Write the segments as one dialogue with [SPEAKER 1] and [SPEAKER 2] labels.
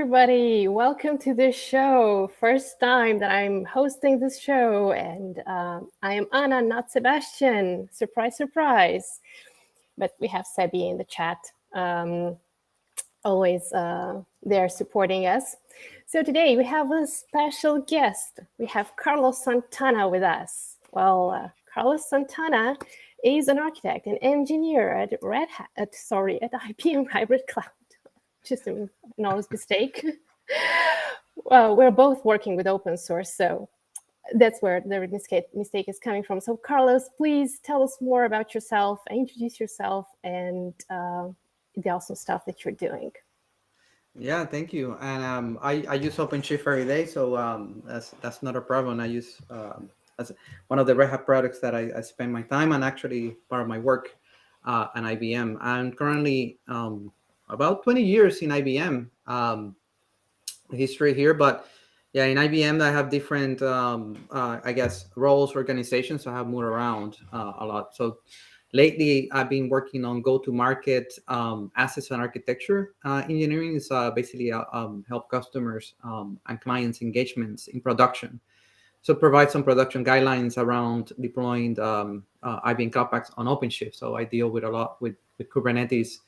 [SPEAKER 1] everybody. Welcome to this show. First time that I'm hosting this show, and I am Anna, not Sebastien. Surprise, surprise. But we have Sebi in the chat, always there supporting us. So today we have a special guest. We have Carlos Santana with us. Well, Carlos Santana is an architect and engineer at Red Hat, at IBM Hybrid Cloud. Just an honest mistake. Well, we're both working with open source, so that's where the mistake is coming from. So Carlos, please tell us more about yourself, introduce yourself, and the awesome stuff that you're doing.
[SPEAKER 2] Yeah, thank you. And I use OpenShift every day, so that's not a problem. I use as one of the Red Hat products that I spend my time and actually part of my work at IBM. I'm currently about 20 years in IBM history here, but yeah, in IBM I have different I guess roles, organizations. So I have moved around a lot. So lately I've been working on go-to-market assets and architecture engineering. Is basically help customers and clients engagements in production. So provide some production guidelines around deploying IBM CloudPaks on OpenShift. So I deal with a lot with Kubernetes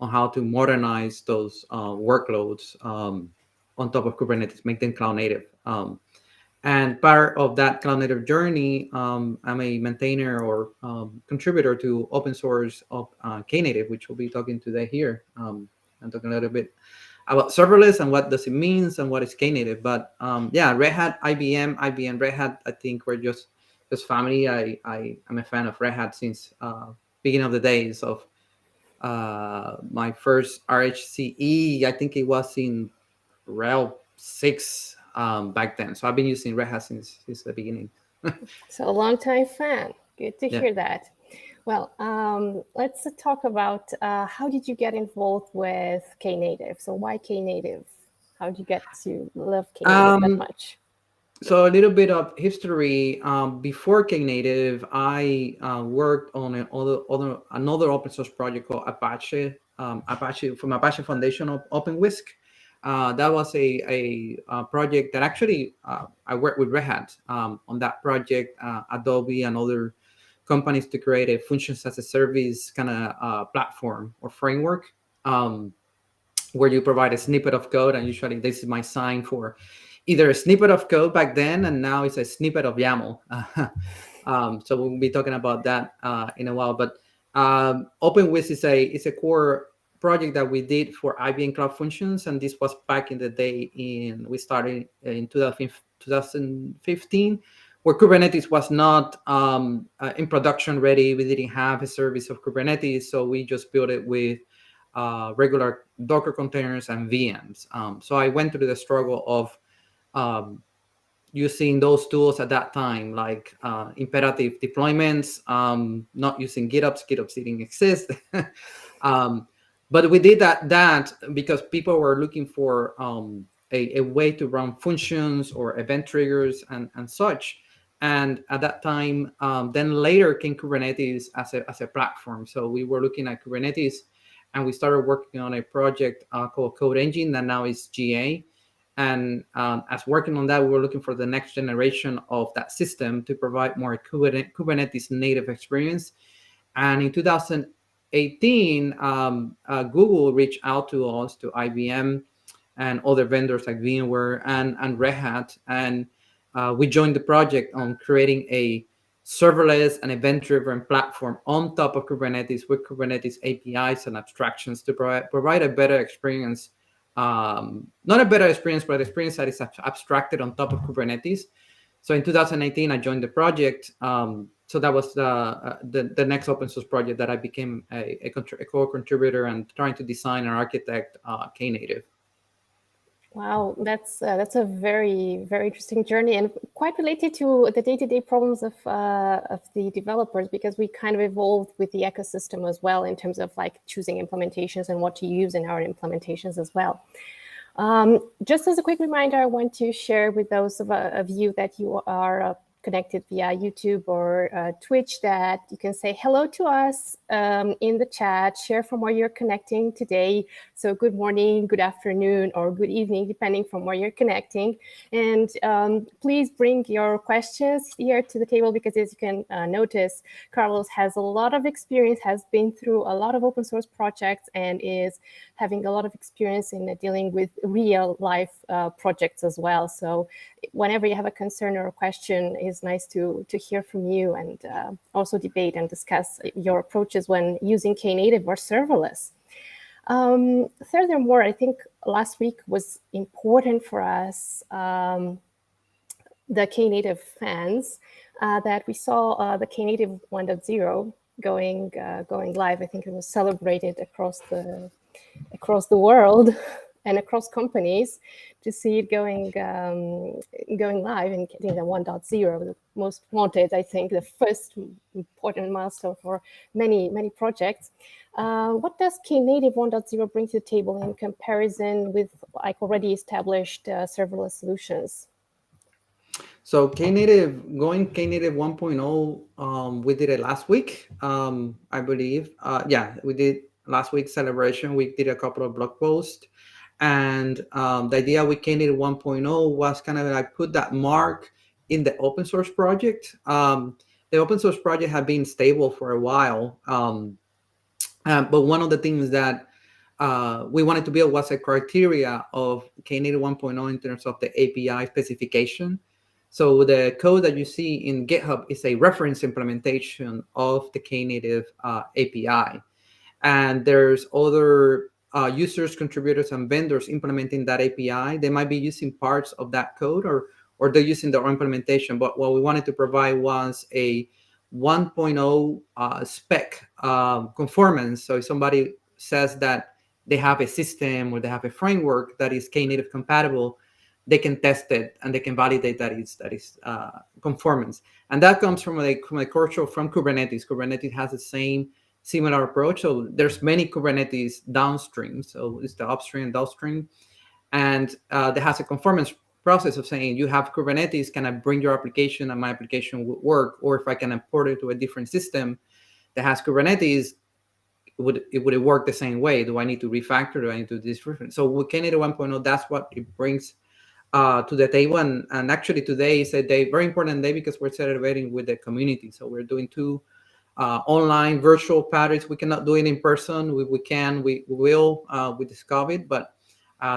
[SPEAKER 2] on how to modernize those workloads on top of Kubernetes, make them cloud native. And part of that cloud native journey, I'm a maintainer or contributor to open source of Knative, which we'll be talking today here. I'm talking a little bit about serverless and what does it mean and what is Knative. But yeah, Red Hat, IBM, Red Hat, I think we're just family. I'm a fan of Red Hat since beginning of the days of my first RHCE. I think it was in RHEL 6 back then. So I've been using Red Hat since the beginning.
[SPEAKER 1] So a long-time fan. Good to hear that. Well, let's talk about how did you get involved with Knative? So why Knative? How did you get to love Knative that much?
[SPEAKER 2] So a little bit of history. Before Knative, I worked on another open source project called Apache from Apache Foundation of OpenWhisk. That was a project that actually I worked with Red Hat on that project, Adobe and other companies to create a functions as a service kind of platform or framework where you provide a snippet of code. And usually this is my sign for either a snippet of code back then, and now it's a snippet of YAML. So we'll be talking about that in a while. But OpenWhisk is a core project that we did for IBM Cloud Functions, and this was back in the day. We started in 2015, where Kubernetes was not in production ready. We didn't have a service of Kubernetes, so we just built it with regular Docker containers and VMs. So I went through the struggle of using those tools at that time, like imperative deployments, not using GitOps. GitOps didn't exist. But we did that because people were looking for a way to run functions or event triggers and such. And at that time, then later came Kubernetes as a platform. So we were looking at Kubernetes, and we started working on a project called Code Engine that now is GA. And as working on that, we were looking for the next generation of that system to provide more Kubernetes native experience. And in 2018, Google reached out to us, to IBM and other vendors like VMware and Red Hat. And we joined the project on creating a serverless and event-driven platform on top of Kubernetes with Kubernetes APIs and abstractions to provide a better experience. Not a better experience, but an experience that is abstracted on top of Kubernetes. So in 2018, I joined the project. So that was the next open source project that I became a core contributor and trying to design and architect Knative.
[SPEAKER 1] Wow, that's a very, very interesting journey, and quite related to the day-to-day problems of the developers, because we kind of evolved with the ecosystem as well in terms of like choosing implementations and what to use in our implementations as well. Just as a quick reminder, I want to share with those of you that you are connected via YouTube or Twitch, that you can say hello to us in the chat, share from where you're connecting today. So good morning, good afternoon, or good evening, depending from where you're connecting. And please bring your questions here to the table, because as you can notice, Carlos has a lot of experience, has been through a lot of open source projects, and is having a lot of experience in dealing with real life projects as well. So whenever you have a concern or a question, it's nice to hear from you, and also debate and discuss your approaches when using Knative or serverless. Furthermore, I think last week was important for us, the Knative fans, that we saw the Knative 1.0 going live. I think it was celebrated across the world and across companies to see it going live in Knative 1.0, the most wanted, I think, the first important milestone for many projects. What does Knative 1.0 bring to the table in comparison with like already established serverless solutions?
[SPEAKER 2] So Knative 1.0, we did it last week, I believe. Yeah, we did last week's celebration. We did a couple of blog posts. And the idea with Knative 1.0 was kind of like put that mark in the open source project. The open source project had been stable for a while. But one of the things that we wanted to build was a criteria of Knative 1.0 in terms of the API specification. So the code that you see in GitHub is a reference implementation of the Knative API. And there's other users, contributors, and vendors implementing that API. They might be using parts of that code, or they're using their own implementation. But what we wanted to provide was a 1.0 spec conformance. So if somebody says that they have a system or they have a framework that is Knative compatible, they can test it and they can validate that is conformance. And that comes from a culture from Kubernetes. Kubernetes has the same similar approach. So there's many Kubernetes downstream. So it's the upstream and downstream. And there has a conformance process of saying, you have Kubernetes, can I bring your application and my application would work? Or if I can import it to a different system that has Kubernetes, would it work the same way? Do I need to refactor? Do I need to do this? So with Knative 1.0, that's what it brings to the table. And actually today is a day, very important day, because we're celebrating with the community. So we're doing 2 online virtual parties. We cannot do it in person. We will with this COVID, but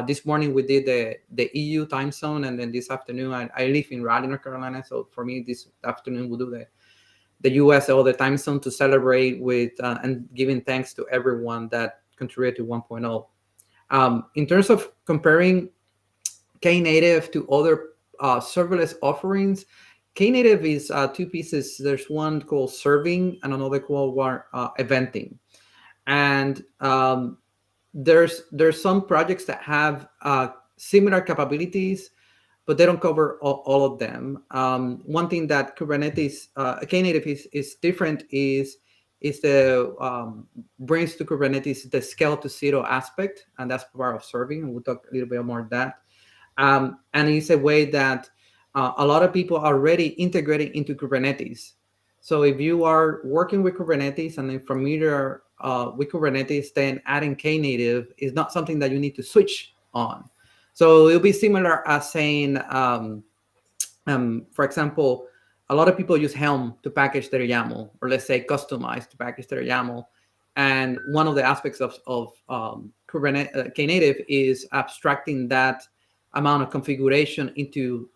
[SPEAKER 2] this morning we did the EU time zone, and then this afternoon I live in Raleigh, North Carolina. So for me, this afternoon we'll do the US or the time zone to celebrate with and giving thanks to everyone that contributed to 1.0. In terms of comparing Knative to other serverless offerings, Knative is 2 pieces. There's one called serving and another called eventing. And there's some projects that have similar capabilities, but they don't cover all of them. One thing that Kubernetes, Knative is different is the brings to Kubernetes the scale to zero aspect, and that's part of serving. And we'll talk a little bit more about that. And it's a way that a lot of people are already integrating into Kubernetes. So if you are working with Kubernetes and then familiar with Kubernetes, then adding Knative is not something that you need to switch on. So it'll be similar as saying, for example, a lot of people use Helm to package their YAML, or let's say Customize to package their YAML. And one of the aspects of Kubernetes Knative is abstracting that amount of configuration into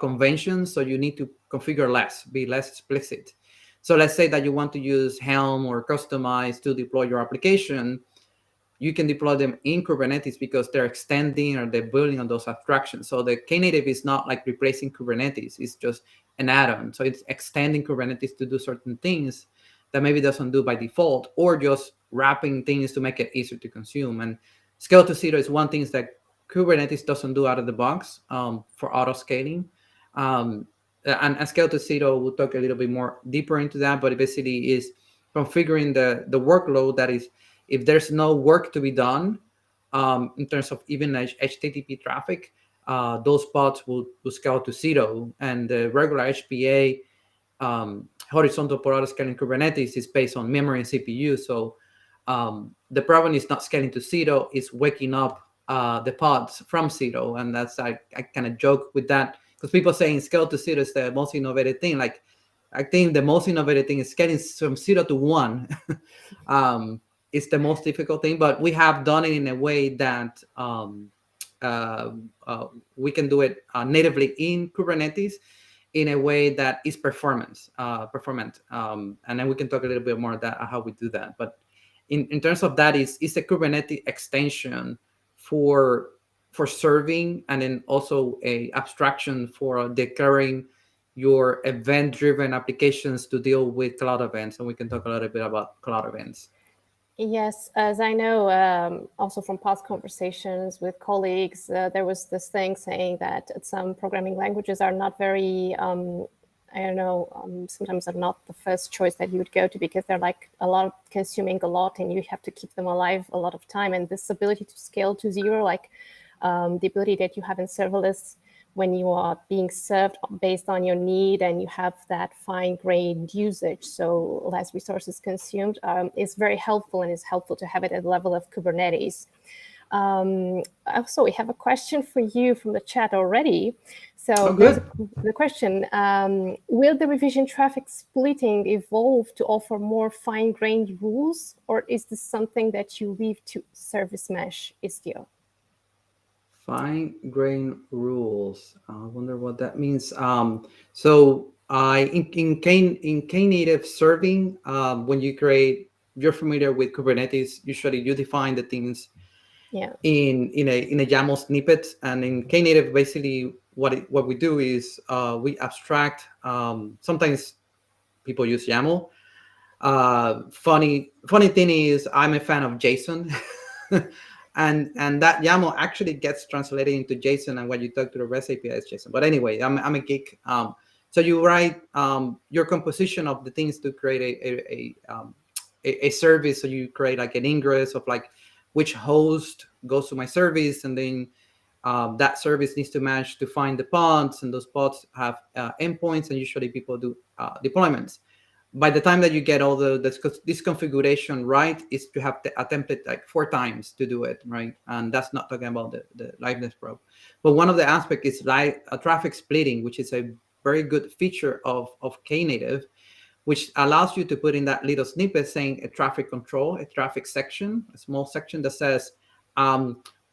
[SPEAKER 2] conventions. So you need to configure less, be less explicit. So let's say that you want to use Helm or Customize to deploy your application. You can deploy them in Kubernetes because they're extending or they're building on those abstractions. So the Knative is not like replacing Kubernetes. It's just an add-on. So it's extending Kubernetes to do certain things that maybe doesn't do by default, or just wrapping things to make it easier to consume. And scale to zero is one thing that Kubernetes doesn't do out of the box for auto scaling. And scale to zero, we'll talk a little bit more deeper into that, but it basically is configuring the workload that is, if there's no work to be done in terms of even HTTP traffic, those pods will scale to 0, and the regular HPA horizontal parallel scaling Kubernetes is based on memory and CPU. So the problem is not scaling to 0, it's waking up the pods from 0. And that's, I kind of joke with that, because people saying scale to 0 is the most innovative thing. Like, I think the most innovative thing is scaling from 0 to 1. It's the most difficult thing, but we have done it in a way that we can do it natively in Kubernetes in a way that is performant. And then we can talk a little bit more about how we do that. But in terms of that, it's a Kubernetes extension for serving, and then also a abstraction for declaring your event-driven applications to deal with cloud events. And we can talk a little bit about cloud events.
[SPEAKER 1] Yes, as I know, also from past conversations with colleagues, there was this thing saying that some programming languages are not very, I don't know, sometimes are not the first choice that you would go to, because they're like a lot of consuming a lot, and you have to keep them alive a lot of time. And this ability to scale to 0, like the ability that you have in serverless, when you are being served based on your need and you have that fine-grained usage, so less resources consumed, is very helpful, and it's helpful to have it at the level of Kubernetes. Also, we have a question for you from the chat already. So there's the question, will the revision traffic splitting evolve to offer more fine-grained rules, or is this something that you leave to service mesh, Istio?
[SPEAKER 2] Fine-grained rules. I wonder what that means. So in Knative serving, when you create, you're familiar with Kubernetes. Usually, you define the things in a YAML snippet, and in Knative, basically what we do is we abstract. Sometimes people use YAML. Funny thing is, I'm a fan of JSON. And that YAML actually gets translated into JSON, and when you talk to the REST API, it's JSON. But anyway, I'm a geek. So you write your composition of the things to create a service. So you create like an ingress of like which host goes to my service, and then that service needs to match to find the pods, and those pods have endpoints, and usually people do deployments. By the time that you get all this configuration right, is to have to attempt it like 4 times to do it, right? And that's not talking about the liveness probe. But one of the aspects is traffic splitting, which is a very good feature of Knative, which allows you to put in that little snippet saying a traffic control, a traffic section, a small section that says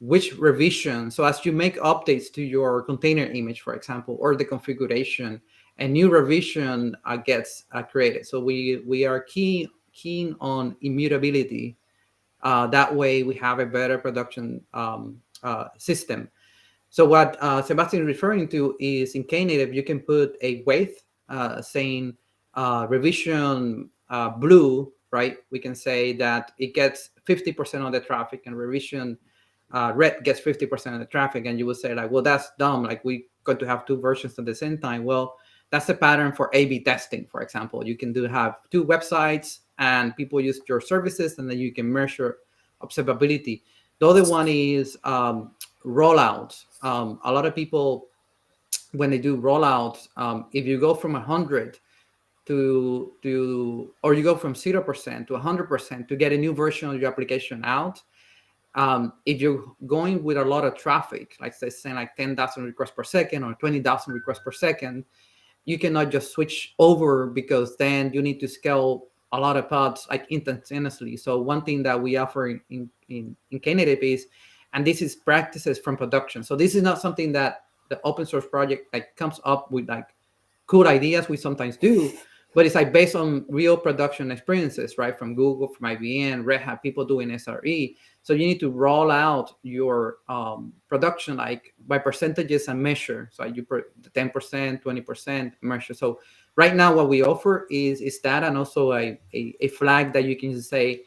[SPEAKER 2] which revision. So as you make updates to your container image, for example, or the configuration, a new revision gets created. So we are keen on immutability. That way we have a better production system. So what Sebastien is referring to is in Knative, you can put a wait saying revision blue, right? We can say that it gets 50% of the traffic, and revision red gets 50% of the traffic. And you will say like, well, that's dumb. Like, we got to have 2 versions at the same time. Well, that's a pattern for A/B testing, for example. You can have 2 websites and people use your services, and then you can measure observability. The other one is rollouts. A lot of people, when they do rollouts, if you go from 100 or you go from 0% to 100% to get a new version of your application out, if you're going with a lot of traffic, like saying like 10,000 requests per second or 20,000 requests per second, you cannot just switch over, because then you need to scale a lot of pods like instantaneously. So one thing that we offer in Knative is, and this is practices from production. So this is not something that the open source project like comes up with like cool ideas. We sometimes do, but it's like based on real production experiences, right? From Google, from IBM, Red Hat, people doing SRE. So you need to roll out your production like by percentages and measure. So you put 10%, 20% measure. So right now what we offer is that, and also a flag that you can say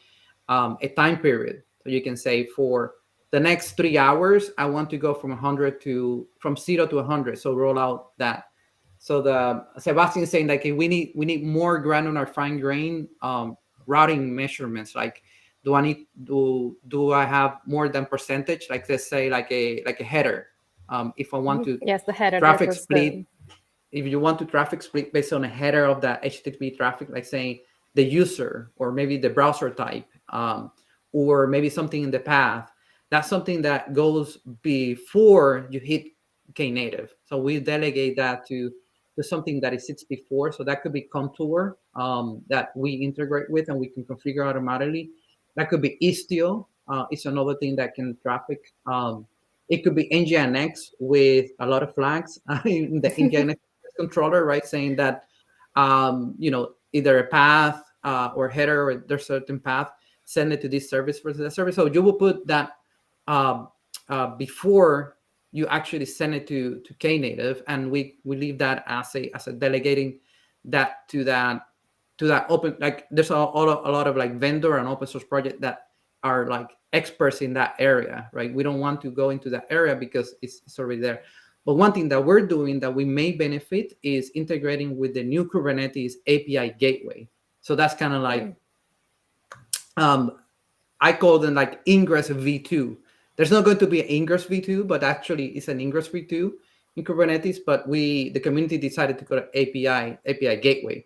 [SPEAKER 2] a time period. So you can say for the next 3 hours, I want to go from 0 to 100. So roll out that. So the Sebastien is saying like we need more granular, fine grain routing measurements. Like, do I have more than percentage? Like, let's say like a header. If I want to
[SPEAKER 1] Yes, the header that
[SPEAKER 2] traffic
[SPEAKER 1] was
[SPEAKER 2] split, if you want to traffic split based on a header of that HTTP traffic, like saying the user or maybe the browser type, or maybe something in the path, that's something that goes before you hit Knative. So we delegate that to something that it sits before. So that could be Contour, that we integrate with and we can configure automatically. That could be Istio. It's another thing that can traffic. It could be Nginx with a lot of flags in the Nginx controller, right? Saying that, either a path or header or there's certain path, send it to this service versus that service. So you will put that before you actually send it to Knative, and we leave that as a delegating that to that open. Like there's a lot of like vendor and open source project that are like experts in that area, right? We don't want to go into that area because it's already there. But one thing that we're doing that we may benefit is integrating with the new Kubernetes API gateway. So that's kind of like, I call them like Ingress V2. There's not going to be an Ingress V2, but actually it's an Ingress V2 in Kubernetes. But the community decided to call it API gateway.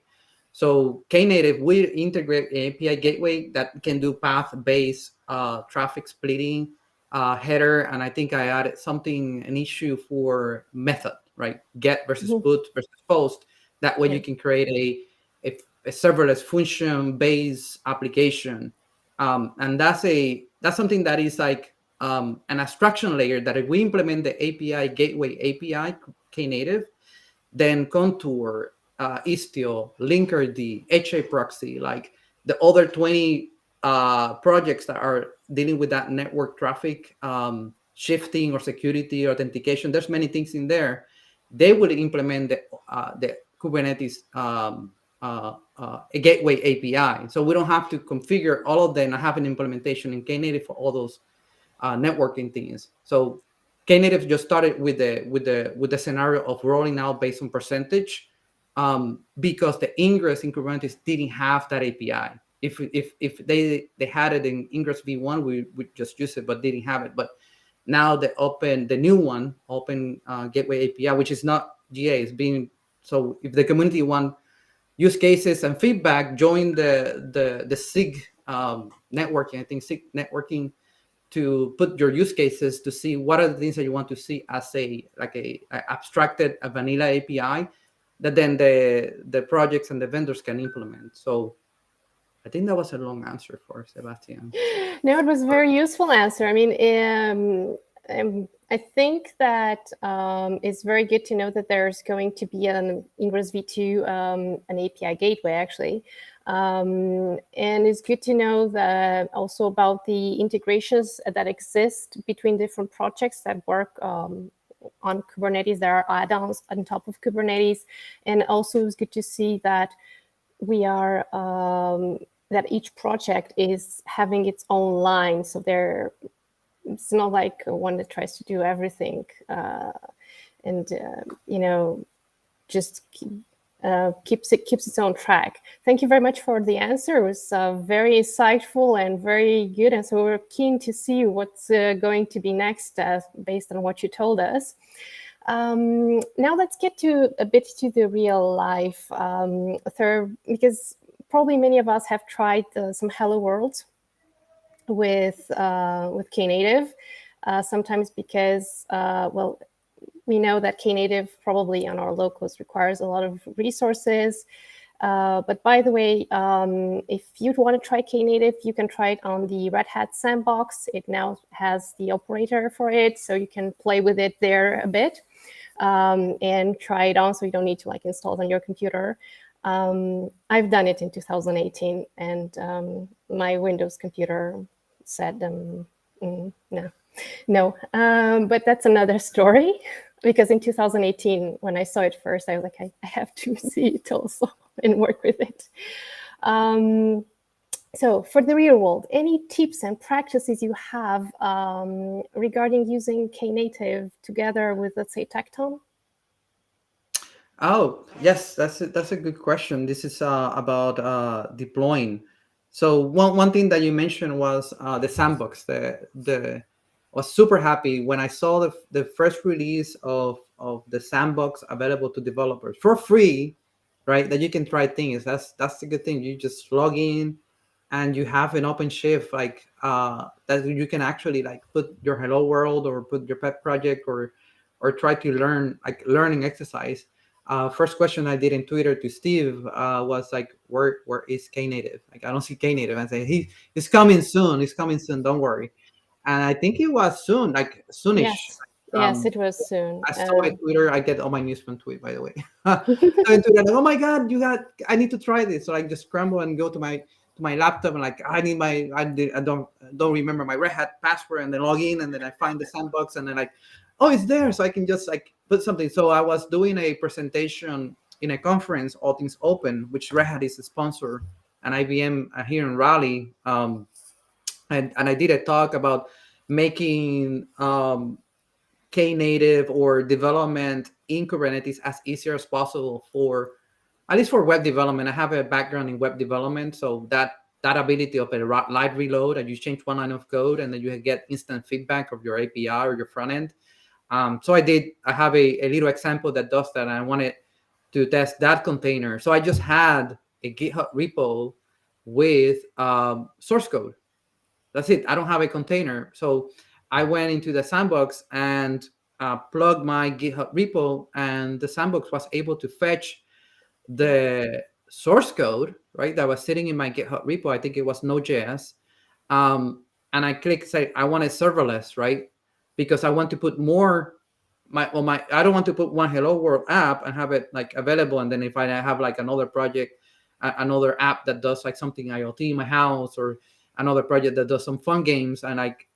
[SPEAKER 2] So Knative will integrate an API gateway that can do path-based traffic splitting, header, and I think I added an issue for method, right? Get versus put versus post. That way you can create a serverless function-based application. And that's something that is like an abstraction layer that if we implement the API gateway API Knative, then Contour, Istio, Linkerd, HA proxy, like the other 20 projects that are dealing with that network traffic shifting or security authentication. There's many things in there. They will implement the Kubernetes a gateway API, so we don't have to configure all of them and have an implementation in Knative for all those networking things. So Knative just started with the scenario of rolling out based on percentage, because the Ingress in Kubernetes didn't have that API. If they had it in Ingress V1, we would just use it, but didn't have it. But now the new one, Open Gateway API, which is not GA, is being, so if the community want use cases and feedback, join the SIG networking. I think SIG networking, to put your use cases to see what are the things that you want to see as a abstracted vanilla API that then the projects and the vendors can implement. So I think that was a long answer for Sebastien.
[SPEAKER 1] No, it was a very useful answer. I mean, I think that it's very good to know that there's going to be an Ingress V2, an API gateway, actually. And it's good to know that also about the integrations that exist between different projects that work on Kubernetes. There are add-ons on top of Kubernetes. And also it's good to see that we are, that each project is having its own line. So it's not like one that tries to do everything and just keeps its own track. Thank you very much for the answer. It was very insightful and very good. And so we're keen to see what's going to be next based on what you told us. Now let's get a bit to the real life, because probably many of us have tried some Hello World with Knative, sometimes because, we know that Knative probably on our locals requires a lot of resources. But by the way, if you want to try Knative, you can try it on the Red Hat Sandbox. It now has the operator for it, so you can play with it there a bit and try it on, so you don't need to install it on your computer. I've done it in 2018, and my Windows computer said, no. But that's another story, because in 2018, when I saw it first, I was like, I have to see it also and work with it. So for the real world, any tips and practices you have regarding using Knative together with, let's say, Tecton?
[SPEAKER 2] Oh, yes, that's a good question. This is about deploying. So one thing that you mentioned was the sandbox, the was super happy when I saw the first release of the sandbox available to developers for free, right? That you can try things. That's the good thing. You just log in and you have an OpenShift like that you can actually like put your hello world or put your pet project or try to learn like learning exercise. First question I did in Twitter to Steve was like, where is Knative? Like I don't see Knative. I say he's coming soon. He's coming soon. Don't worry. And I think it was soon, like soonish.
[SPEAKER 1] Yes, it was soon.
[SPEAKER 2] I saw my Twitter. I get all my news from tweet, by the way. So in Twitter, like, oh my god, I need to try this. So I just scramble and go to my laptop and like I don't remember my Red Hat password, and then log in, and then I find the sandbox, and then like, oh, it's there, so I can just like put something. So I was doing a presentation in a conference, All Things Open, which Red Hat is a sponsor, and IBM here in Raleigh. And I did a talk about making Knative or development in Kubernetes as easier as possible for, at least for web development. I have a background in web development, so that ability of a live reload, and you change one line of code and then you get instant feedback of your API or your front end. So I have a little example that does that, and I wanted to test that container. So I just had a GitHub repo with source code. That's it. I don't have a container. So I went into the sandbox and plugged my GitHub repo, and the sandbox was able to fetch the source code, right, that was sitting in my GitHub repo. I think it was Node.js. And I click say, I want a serverless, right? Because I want to put more I don't want to put one Hello World app and have it like available. And then if I have like another project, another app that does like something IoT in my house, or another project that does some fun games, and like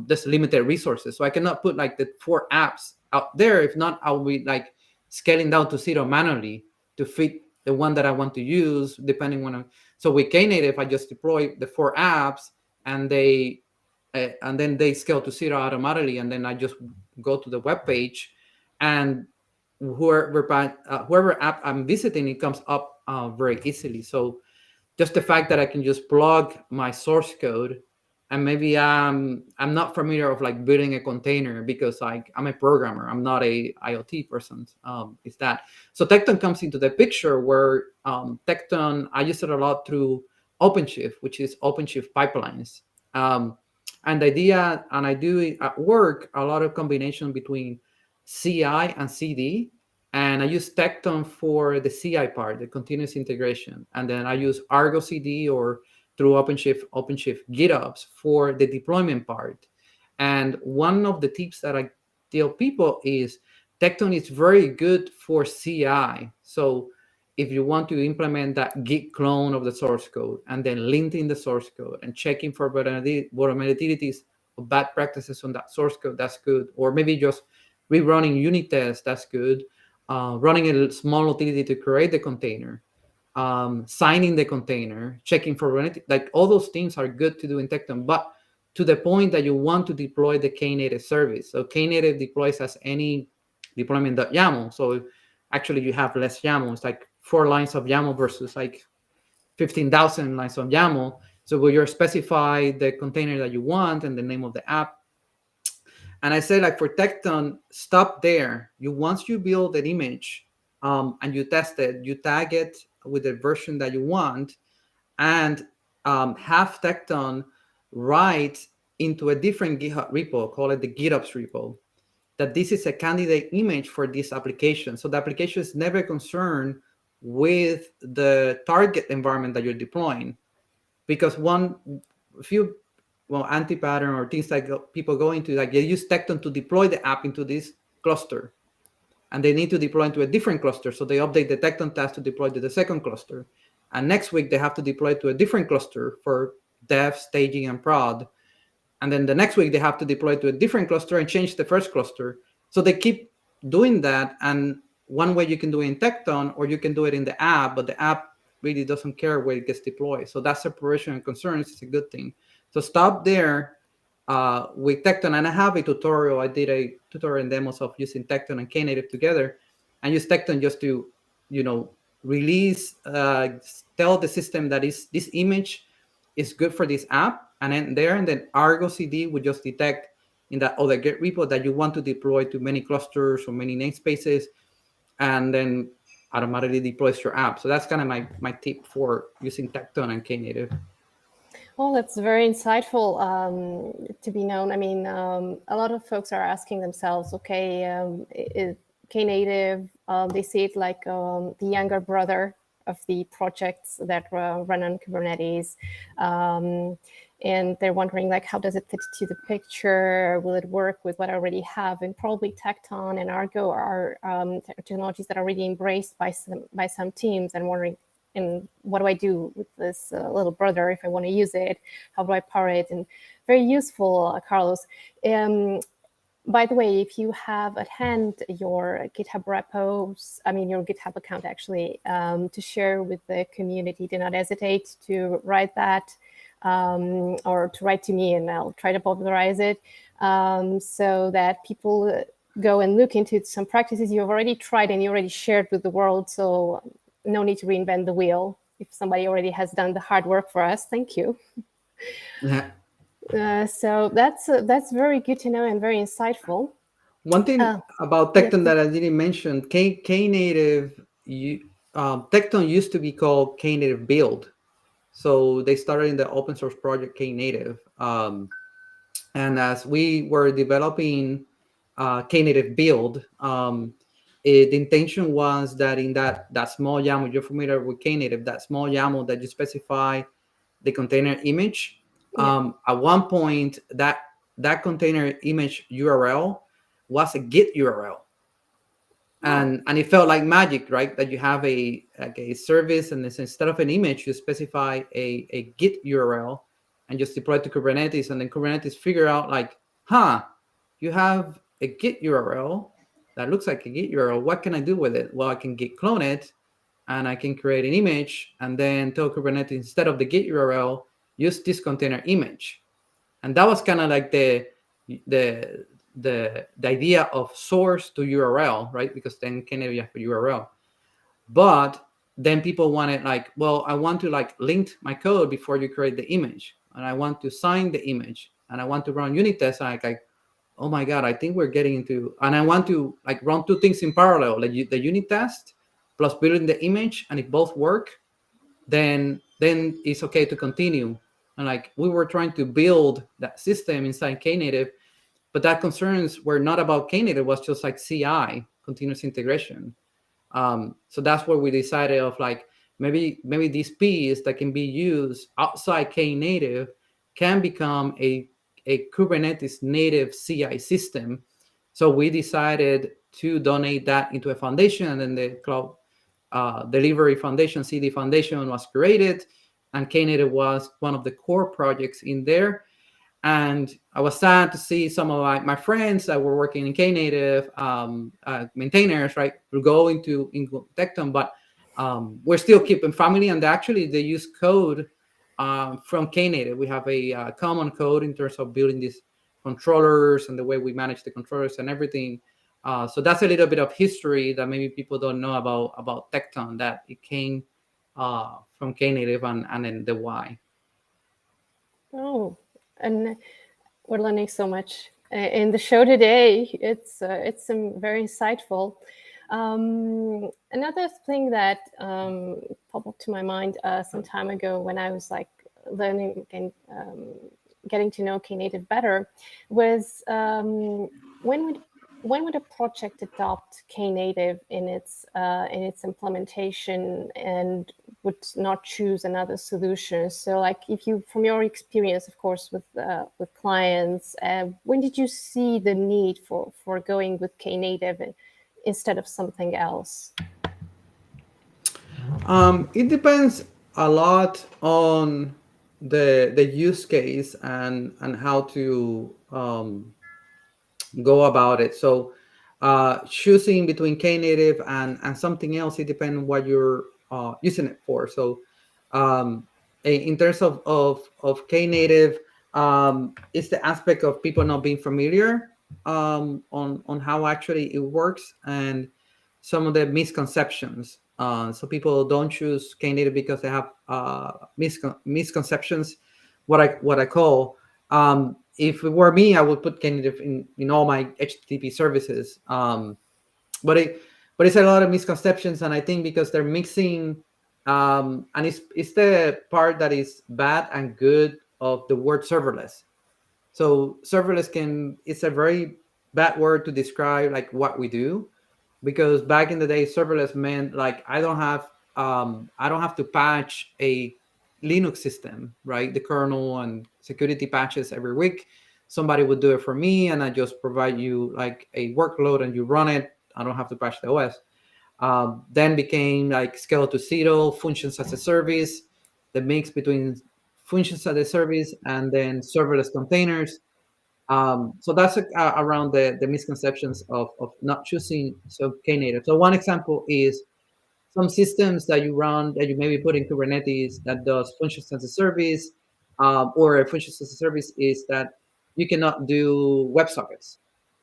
[SPEAKER 2] there's limited resources, so I cannot put like the 4 apps out there. If not, I'll be like scaling down to 0 manually to fit the one that I want to use, depending on. So with Knative, I just deploy the 4 apps, and then they scale to 0 automatically, and then I just go to the web page, and whoever app I'm visiting, it comes up very easily. So just the fact that I can just plug my source code, and maybe I'm not familiar of like building a container because like I'm a programmer, I'm not a IoT person. Is that so? Tekton comes into the picture where Tekton, I use it a lot through OpenShift, which is OpenShift pipelines. And the idea, and I do it at work, a lot of combination between CI and CD. And I use Tekton for the CI part, the continuous integration. And then I use Argo CD or through OpenShift GitOps for the deployment part. And one of the tips that I tell people is Tekton is very good for CI. So if you want to implement that Git clone of the source code and then linting the source code and checking for vulnerabilities of bad practices on that source code, that's good. Or maybe just rerunning unit tests, that's good. Running a small utility to create the container, signing the container, checking for vulnerability, like all those things are good to do in Tekton, but to the point that you want to deploy the Knative service. So Knative deploys as any deployment.yaml. So actually you have less YAML. It's like 4 lines of YAML versus like 15,000 lines of YAML. So where you specify the container that you want and the name of the app. And I say, like for Tekton, stop there. Once you build an image and you test it, you tag it with the version that you want, and have Tekton write into a different GitHub repo, call it the GitOps repo, that this is a candidate image for this application. So the application is never concerned with the target environment that you're deploying, because anti-pattern or things like people go into, like they use Tekton to deploy the app into this cluster, and they need to deploy into a different cluster. So they update the Tekton task to deploy to the second cluster. And next week they have to deploy to a different cluster for dev, staging, and prod. And then the next week they have to deploy to a different cluster and change the first cluster. So they keep doing that. And one way you can do it in Tekton, or you can do it in the app, but the app really doesn't care where it gets deployed. So that separation and concerns is a good thing. So stop there with Tekton. And I have a tutorial. I did a tutorial and demos of using Tekton and Knative together, and use Tekton just to, release, tell the system that this image is good for this app. And then Argo CD would just detect in that other Git repo that you want to deploy to many clusters or many namespaces, and then automatically deploys your app. So that's kind of my tip for using Tekton and Knative.
[SPEAKER 1] Well, that's very insightful to be known. I mean, a lot of folks are asking themselves, okay, Knative, they see it like the younger brother of the projects that run on Kubernetes. And they're wondering, like, how does it fit to the picture? Will it work with what I already have? And probably Tekton and Argo are technologies that are already embraced by some teams, and wondering, and what do I do with this little brother if I want to use it? How do I power it? And very useful, Carlos. By the way, if you have at hand your GitHub repos, I mean your GitHub account actually, to share with the community, do not hesitate to write that or to write to me, and I'll try to popularize it so that people go and look into some practices you've already tried and you already shared with the world. So no need to reinvent the wheel. If somebody already has done the hard work for us, thank you.
[SPEAKER 2] Yeah.
[SPEAKER 1] So that's very good to know and very insightful.
[SPEAKER 2] One thing about Tekton that I didn't mention, Knative, Tekton used to be called Knative Build. So they started in the open source project Knative. And as we were developing Knative Build, the intention was that in that small YAML, you're familiar with Knative, that small YAML that you specify the container image. Yeah. At one point, that container image URL was a Git URL. And it felt like magic, right? That you have a service, and instead of an image, you specify a Git URL and just deploy it to Kubernetes, and then Kubernetes figure out like, you have a Git URL that looks like a Git URL. What can I do with it? Well, I can Git clone it, and I can create an image, and then tell Kubernetes, instead of the Git URL, use this container image. And that was kind of like the idea of source to URL, right? Because then Knative you have a URL. But then people wanted like, well, I want to like link my code before you create the image, and I want to sign the image, and I want to run unit tests. And like, oh my God, I think we're getting into, and I want to like run two things in parallel, like the unit test plus building the image. And if both work, then it's okay to continue. And like we were trying to build that system inside Knative, but that concerns were not about Knative. It was just like CI, continuous integration. So that's where we decided of like, maybe these Ps that can be used outside Knative can become a Kubernetes native CI system. So we decided to donate that into a foundation, and then the Cloud Delivery Foundation, CD Foundation, was created, and Knative was one of the core projects in there. And I was sad to see some of my friends that were working in Knative, maintainers, right, will go into Tekton, but we're still keeping family, and actually they use code from Knative. We have a common code in terms of building these controllers and the way we manage the controllers and everything. So that's a little bit of history that maybe people don't know about Tekton, that it came from Knative and then the why.
[SPEAKER 1] Oh, and we're learning so much in the show today. It's very insightful. Another thing that popped up to my mind some time ago when I was like learning and getting to know Knative better was when would a project adopt Knative in its implementation and would not choose another solution? So, like, if you, from your experience, of course, with clients, when did you see the need for going with Knative instead of something else?
[SPEAKER 2] It depends a lot on the use case and how to go about it. So choosing between Knative and something else, it depends on what you're using it for. So in terms of Knative, it's the aspect of people not being familiar on how actually it works, and some of the misconceptions. So people don't choose Knative because they have misconceptions, what I call. if it were me, I would put Knative in all my HTTP services. But it's a lot of misconceptions, and I think because they're mixing, and it's the part that is bad and good of the word serverless. So serverless it's a very bad word to describe like what we do, because back in the day, serverless meant like I don't have to patch a Linux system, right? The kernel and security patches every week. Somebody would do it for me, and I just provide you like a workload, and you run it. I don't have to patch the OS. Then became like scale to zero, functions as a service, the mix between functions as a service and then serverless containers. So that's around the misconceptions of not choosing Knative. So one example is some systems that you run that you maybe put in Kubernetes that does functions as a service, or a functions as a service is that you cannot do WebSockets.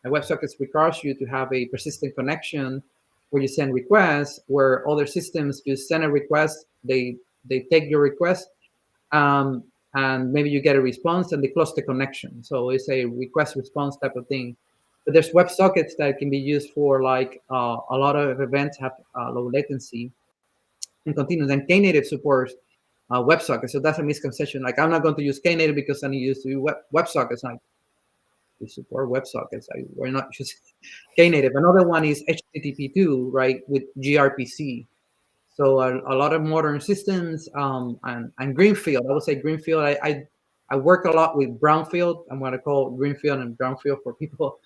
[SPEAKER 2] And WebSockets requires you to have a persistent connection where you send requests, where other systems just send a request, they take your request, um, and maybe you get a response and they close the connection. So it's a request response type of thing. But there's WebSockets that can be used for like a lot of events have low latency and continuous. And Knative supports WebSockets. So that's a misconception. Like I'm not going to use Knative because I need to use WebSockets. Like we support WebSockets. We're not using Knative. Another one is HTTP2, right, with gRPC. So a lot of modern systems and greenfield. I would say greenfield. I work a lot with brownfield. I'm going to call greenfield and brownfield for people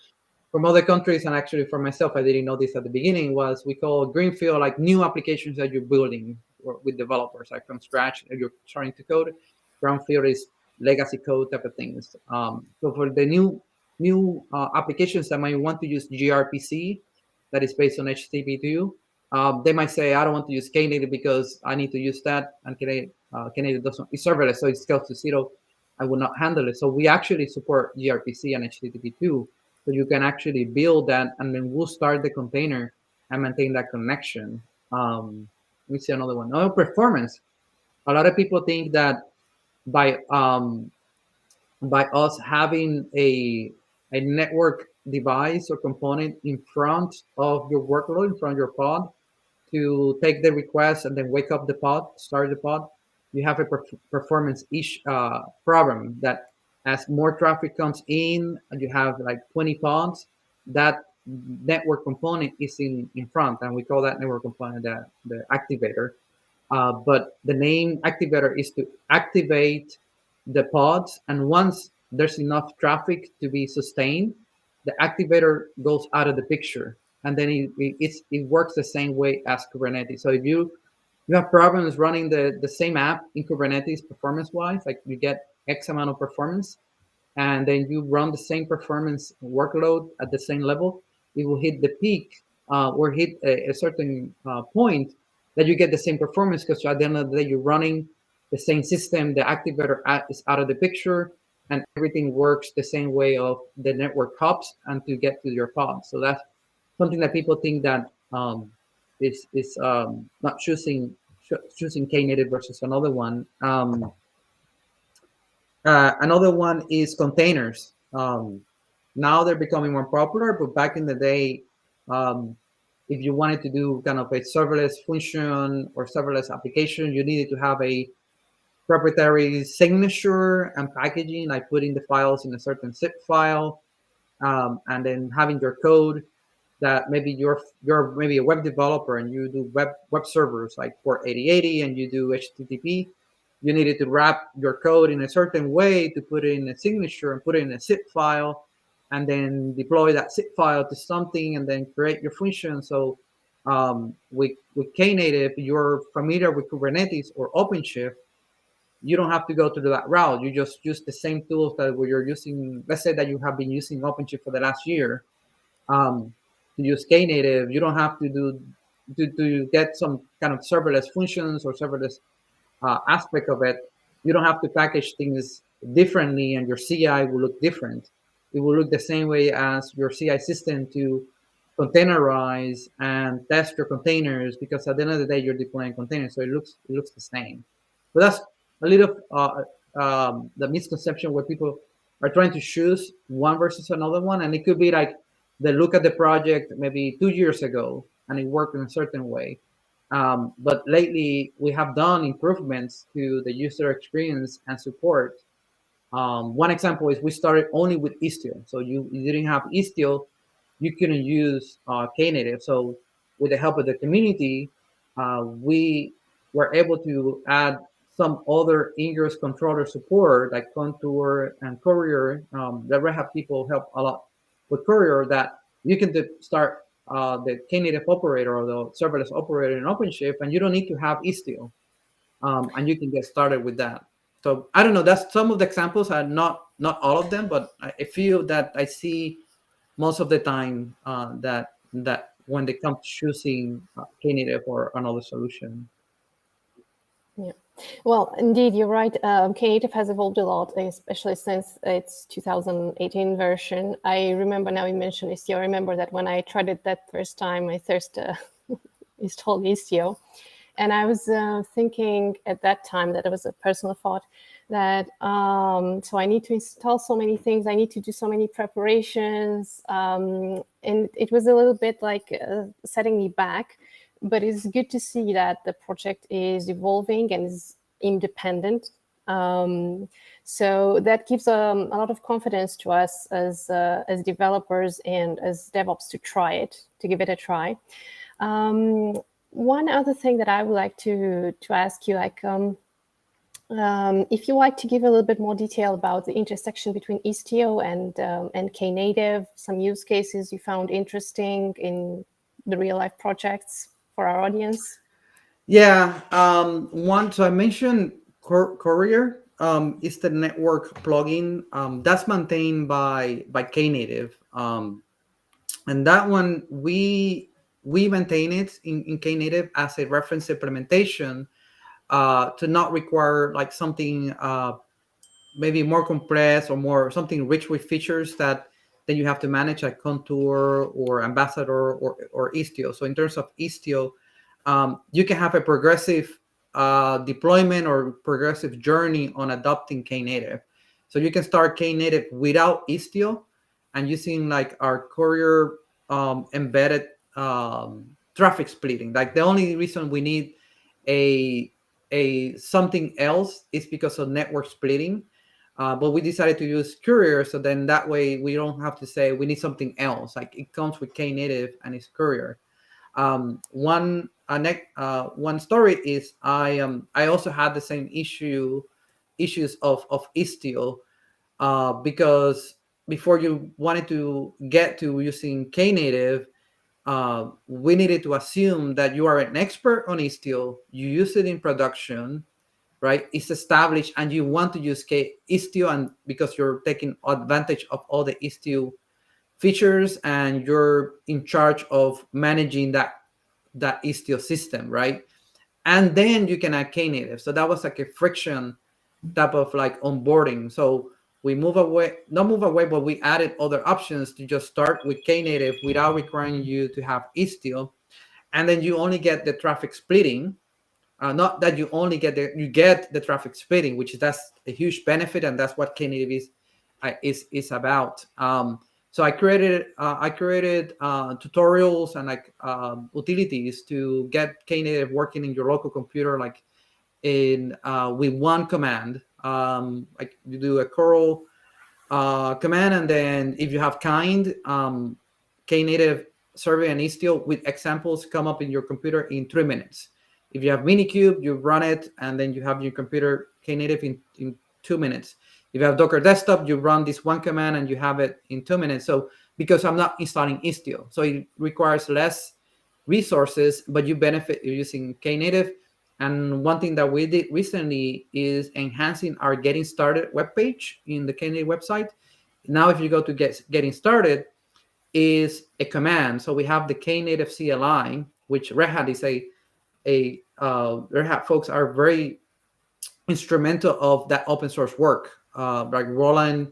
[SPEAKER 2] from other countries, and actually for myself, I didn't know this at the beginning. Was we call greenfield like new applications that you're building with developers, like from scratch. You're starting to code. Brownfield is legacy code type of things. So for the new applications that might want to use gRPC, that is based on HTTP2. They might say, I don't want to use Knative because I need to use that, and Knative doesn't. It's serverless, so it scales to zero. I will not handle it. So we actually support gRPC and HTTP2, so you can actually build that, and then we'll start the container and maintain that connection. Let me see another one. Oh, performance. A lot of people think that by us having a network device or component in front of your workload, in front of your pod, to take the request and then wake up the pod, start the pod, you have a performance problem that as more traffic comes in and you have like 20 pods, that network component is in front, and we call that network component the activator. But the name activator is to activate the pods, and once there's enough traffic to be sustained, the activator goes out of the picture, and then it works the same way as Kubernetes. So if you have problems running the same app in Kubernetes performance-wise, like you get X amount of performance, and then you run the same performance workload at the same level, it will hit the peak or hit a certain point that you get the same performance, because at the end of the day, you're running the same system, the activator is out of the picture, and everything works the same way of the network hops and to get to your pod. So that's something that people think that is not choosing Knative versus another one. Another one is containers. Now they're becoming more popular, but back in the day, if you wanted to do kind of a serverless function or serverless application, you needed to have a proprietary signature and packaging, like putting the files in a certain zip file, and then having your code that maybe you're maybe a web developer and you do web servers like for 8080 and you do HTTP. You needed to wrap your code in a certain way to put it in a signature and put it in a zip file, and then deploy that zip file to something and then create your function. So with Knative, you're familiar with Kubernetes or OpenShift, you don't have to go to that route. You just use the same tools that you're using. Let's say that you have been using OpenShift for the last year. To use Knative, you don't have to get some kind of serverless functions or serverless aspect of it. You don't have to package things differently, and your CI will look different. It will look the same way as your CI system to containerize and test your containers, because at the end of the day, you're deploying containers, so it looks the same. So that's a little the misconception where people are trying to choose one versus another one, and it could be like they look at the project maybe 2 years ago and it worked in a certain way. But lately, we have done improvements to the user experience and support. One example is we started only with Istio. So you didn't have Istio, you couldn't use Knative. So with the help of the community, we were able to add some other ingress controller support like Contour and Courier. The Red Hat people help a lot with Courier, that you can start the Knative operator or the serverless operator in OpenShift, and you don't need to have Istio, and you can get started with that. So I don't know. That's some of the examples. Are not all of them, but I feel that I see most of the time that when they come to choosing Knative or another solution.
[SPEAKER 1] Yeah. Well, indeed, you're right. Knative has evolved a lot, especially since its 2018 version. I remember, now you mentioned Istio, I remember that when I tried it that first time, I first installed Istio. And I was thinking at that time, that it was a personal thought, that so I need to install so many things, I need to do so many preparations, and it was a little bit like setting me back. But it's good to see that the project is evolving and is independent. So that gives a lot of confidence to us as developers and as DevOps to give it a try. One other thing that I would like to ask you, like, if you like to give a little bit more detail about the intersection between Istio and Knative, some use cases you found interesting in the real life projects for our audience.
[SPEAKER 2] Yeah. One. So I mentioned Courier. Is the network plugin that's maintained by Knative. And that one we maintain it in Knative as a reference implementation, to not require like something maybe more compressed or more something rich with features that you have to manage, like Contour or Ambassador or Istio. So in terms of Istio, you can have a progressive deployment or progressive journey on adopting Knative. So you can start Knative without Istio and using like our Courier embedded traffic splitting. Like the only reason we need a something else is because of network splitting. But we decided to use Courier, so then that way we don't have to say we need something else. Like it comes with Knative and it's Courier. One story is I also had the same issues of Istio, because before you wanted to get to using Knative, we needed to assume that you are an expert on Istio, you use it in production, right? It's established, and you want to use Istio, and because you're taking advantage of all the Istio features, and you're in charge of managing that Istio system, right? And then you can add Knative. So that was like a friction type of like onboarding. So we not move away, but we added other options to just start with Knative without requiring you to have Istio. And then you only get the traffic splitting. Not that you only get you get the traffic splitting, that's a huge benefit, and that's what Knative is about. So I created tutorials and like utilities to get Knative working in your local computer, like in with one command. Like you do a curl command, and then if you have kind, Knative survey and Istio with examples come up in your computer in 3 minutes. If you have Minikube, you run it, and then you have your computer Knative in 2 minutes. If you have Docker Desktop, you run this one command and you have it in 2 minutes. So because I'm not installing Istio, so it requires less resources, but you benefit using Knative. And one thing that we did recently is enhancing our Getting Started webpage in the Knative website. Now, if you go to Getting Started, is a command. So we have the Knative CLI, which Red Hat is Red Hat folks are very instrumental of that open source work. Like Roland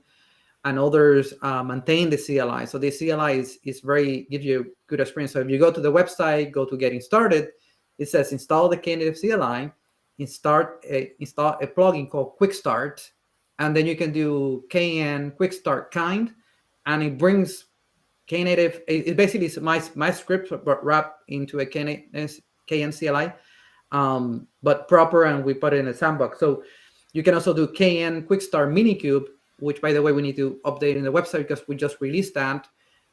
[SPEAKER 2] and others maintain the CLI. So the CLI is very, gives you a good experience. So if you go to the website, go to Getting Started, it says install the Knative CLI, install a plugin called Quick Start, and then you can do kn quick start kind, and it brings Knative. It basically is my script, but wrapped into a KN CLI, but proper, and we put it in a sandbox. So you can also do KN quick start minikube, which, by the way, we need to update in the website because we just released that.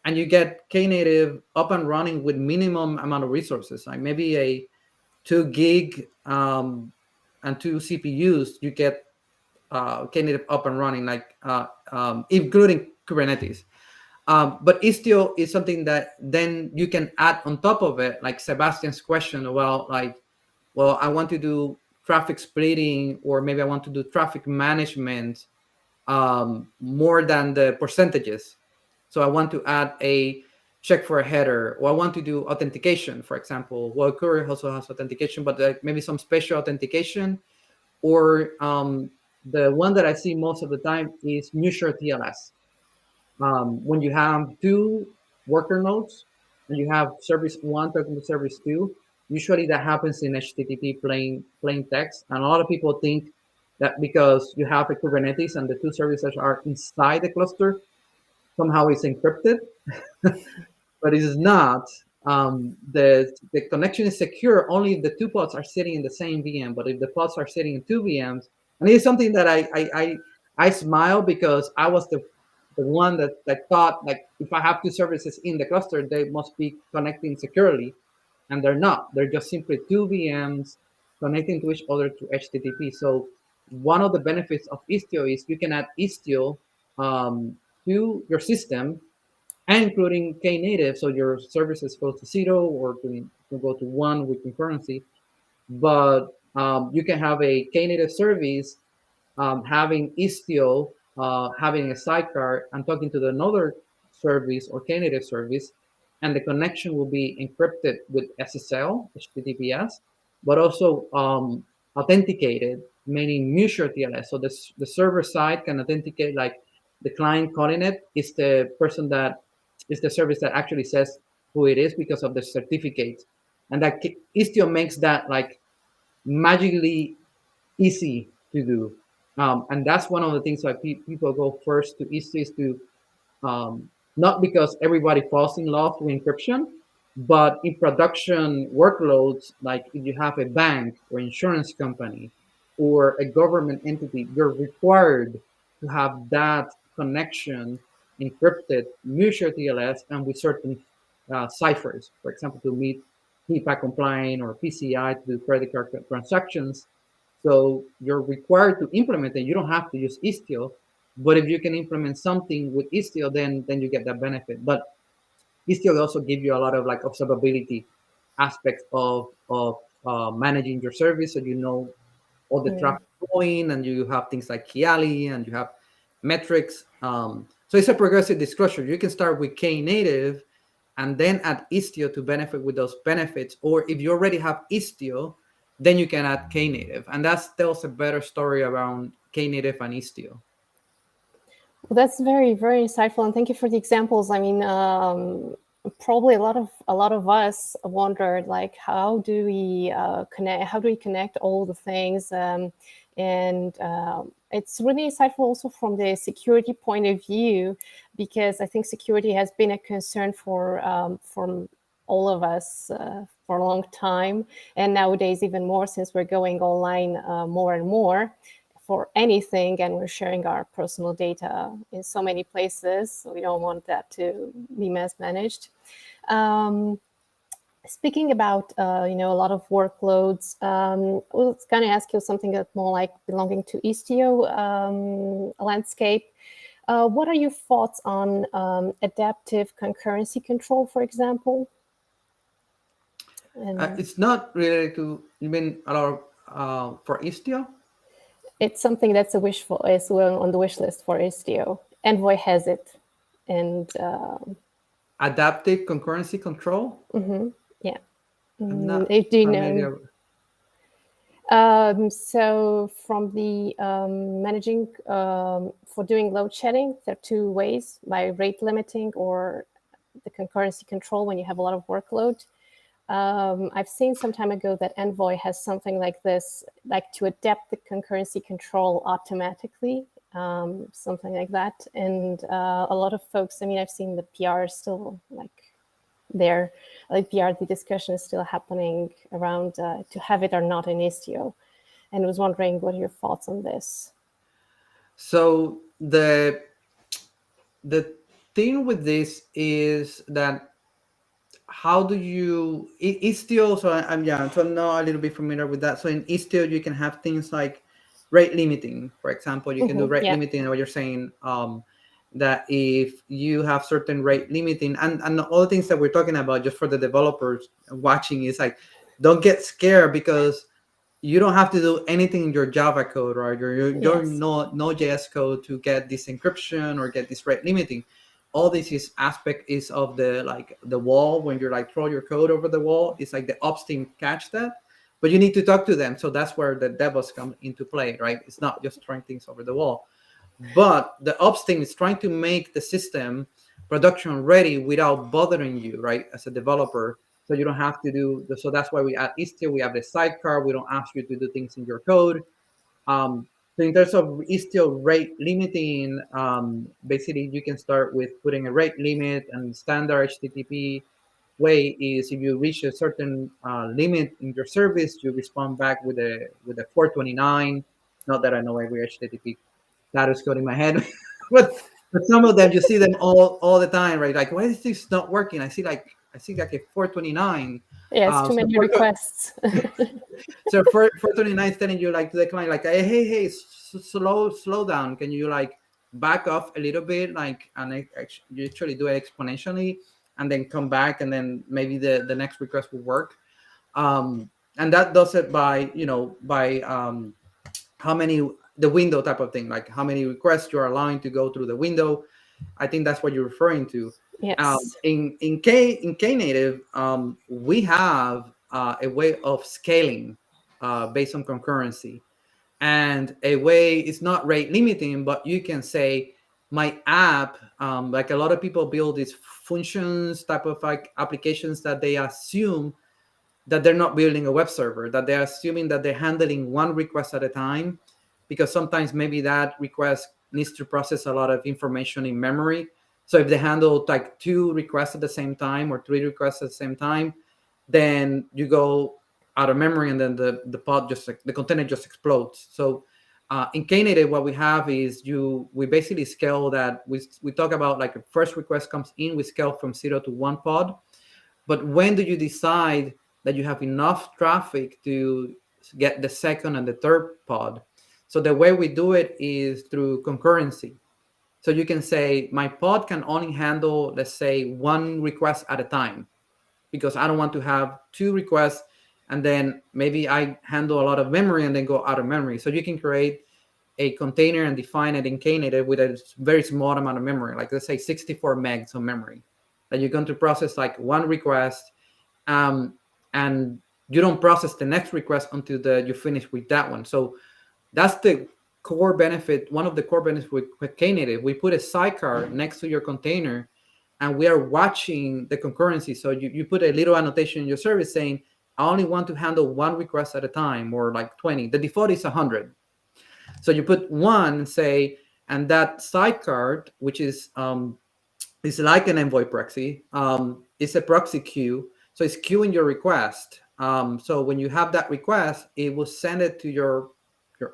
[SPEAKER 2] And you get Knative up and running with minimum amount of resources, like maybe a 2 gig and 2 CPUs. You get Knative up and running, like including Kubernetes. But Istio is something that then you can add on top of it, like Sebastian's question. Well, I want to do traffic splitting, or maybe I want to do traffic management more than the percentages. So I want to add a check for a header, or I want to do authentication, for example. Well, Courier also has authentication, but maybe some special authentication. Or the one that I see most of the time is mutual TLS. When you have 2 worker nodes and you have service 1 talking to service 2, usually that happens in HTTP plain text. And a lot of people think that because you have a Kubernetes and the 2 services are inside the cluster, somehow it's encrypted, but it is not. The connection is secure only if the 2 pods are sitting in the same VM. But if the pods are sitting in 2 VMs, and it's something that I smile, because I was the one that thought, like, if I have 2 services in the cluster, they must be connecting securely, and they're not. They're just simply 2 VMs connecting to each other through HTTP. So one of the benefits of Istio is you can add Istio to your system, and including Knative, so your services go to 0 or to go to 1 with concurrency. But you can have a Knative service having Istio, having a sidecar, and talking to another service or Knative service, and the connection will be encrypted with SSL, HTTPS, but also authenticated, meaning mutual TLS. So the server side can authenticate, like the client calling it is the person that is the service that actually says who it is because of the certificate. And that Istio makes that like magically easy to do. And that's one of the things why people go first to Istio, is to not because everybody falls in love with encryption, but in production workloads, like if you have a bank or insurance company or a government entity, you're required to have that connection encrypted, mutual TLS, and with certain ciphers, for example, to meet HIPAA compliant or PCI to do credit card transactions. So you're required to implement it. You don't have to use Istio, but if you can implement something with Istio, then you get that benefit. But Istio also give you a lot of like observability aspects of managing your service, so you know all the traffic going, and you have things like Kiali, and you have metrics. So it's a progressive disclosure. You can start with Knative and then add Istio to benefit with those benefits. Or if you already have Istio, then you can add Knative. And that tells a better story around Knative and Istio.
[SPEAKER 1] Well, that's very, very insightful, and thank you for the examples. I mean, probably a lot of us wondered, like, how do we connect all the things, and it's really insightful also from the security point of view, because I think security has been a concern for from all of us for a long time, and nowadays even more, since we're going online more and more for anything, and we're sharing our personal data in so many places, so we don't want that to be mismanaged. Speaking about a lot of workloads, I was going to ask you something that's more like belonging to Istio landscape. What are your thoughts on adaptive concurrency control, for example?
[SPEAKER 2] It's not related to, you mean for Istio?
[SPEAKER 1] It's something that's is on the wish list for Istio. Envoy has it, and
[SPEAKER 2] adaptive concurrency control.
[SPEAKER 1] Yeah.
[SPEAKER 2] Do
[SPEAKER 1] you know? So from the managing for doing load shedding, there are 2 ways: by rate limiting or the concurrency control when you have a lot of workload. I've seen some time ago that Envoy has something like this, like to adapt the concurrency control automatically something like that. And a lot of folks, I mean, I've seen the PR still there, PR, the discussion is still happening around to have it or not in Istio. And I was wondering what are your thoughts on this?
[SPEAKER 2] So the thing with this is that how do you Istio? So I'm not a little bit familiar with that. So in Istio, you can have things like rate limiting. For example, you can do rate limiting. What you're saying, that if you have certain rate limiting, and all the things that we're talking about, just for the developers watching, is like, don't get scared because you don't have to do anything in your Java code or your Node.js code to get this encryption or get this rate limiting. All this is aspect is of the wall. When you're throw your code over the wall, it's like the ops team catch that, but you need to talk to them. So that's where the DevOps come into play, right? It's not just throwing things over the wall, but the ops team is trying to make the system production ready without bothering you, right, as a developer. So you don't have to do. So that's why we at Istio we have the sidecar. We don't ask you to do things in your code. So in terms of Istio rate limiting, basically you can start with putting a rate limit, and standard HTTP way is if you reach a certain limit in your service, you respond back with a 429. Not that I know every HTTP status code in my head, but some of them you see them all the time, right? Like, why is this not working? I see like a 429.
[SPEAKER 1] Yeah, it's too many requests.
[SPEAKER 2] So 429 is telling you to the client hey, slow down. Can you back off a little bit, and you actually do it exponentially, and then come back, and then maybe the next request will work. And that does it by how many, the window type of thing, like how many requests you're allowing to go through the window. I think that's what you're referring to.
[SPEAKER 1] Yes.
[SPEAKER 2] In Knative, we have a way of scaling based on concurrency, and a way it's not rate limiting, but you can say my app, like a lot of people build these functions type of applications that they assume that they're not building a web server, that they're assuming that they're handling one request at a time, because sometimes maybe that request needs to process a lot of information in memory. So if they handle 2 requests at the same time or 3 requests at the same time, then you go out of memory, and then the pod the container just explodes. So in Knative, what we have is we basically scale that. We talk about a first request comes in, we scale from 0 to 1 pod. But when do you decide that you have enough traffic to get the second and the third pod? So the way we do it is through concurrency. So you can say my pod can only handle, let's say, 1 request at a time, because I don't want to have 2 requests and then maybe I handle a lot of memory and then go out of memory. So you can create a container and define it in Knative with a very small amount of memory, like let's say 64 megs of memory, that you're going to process 1 request, and you don't process the next request until you finish with that one. So that's the core benefit. One of the core benefits with Knative, we put a sidecar next to your container, and we are watching the concurrency. So you put a little annotation in your service saying, I only want to handle 1 request at a time, or 20. The default is 100. So you put 1 and say, and that sidecar, which is like an envoy proxy, it's a proxy queue. So it's queuing your request. So when you have that request, it will send it to your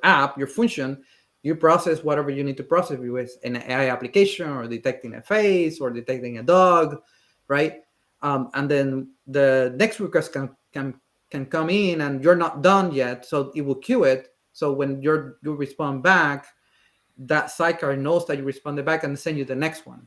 [SPEAKER 2] app, your function. You process whatever you need to process with an AI application, or detecting a face, or detecting a dog, right? And then the next request can come in, and you're not done yet, so it will queue it. So when you respond back, that sidecar knows that you responded back and send you the next one.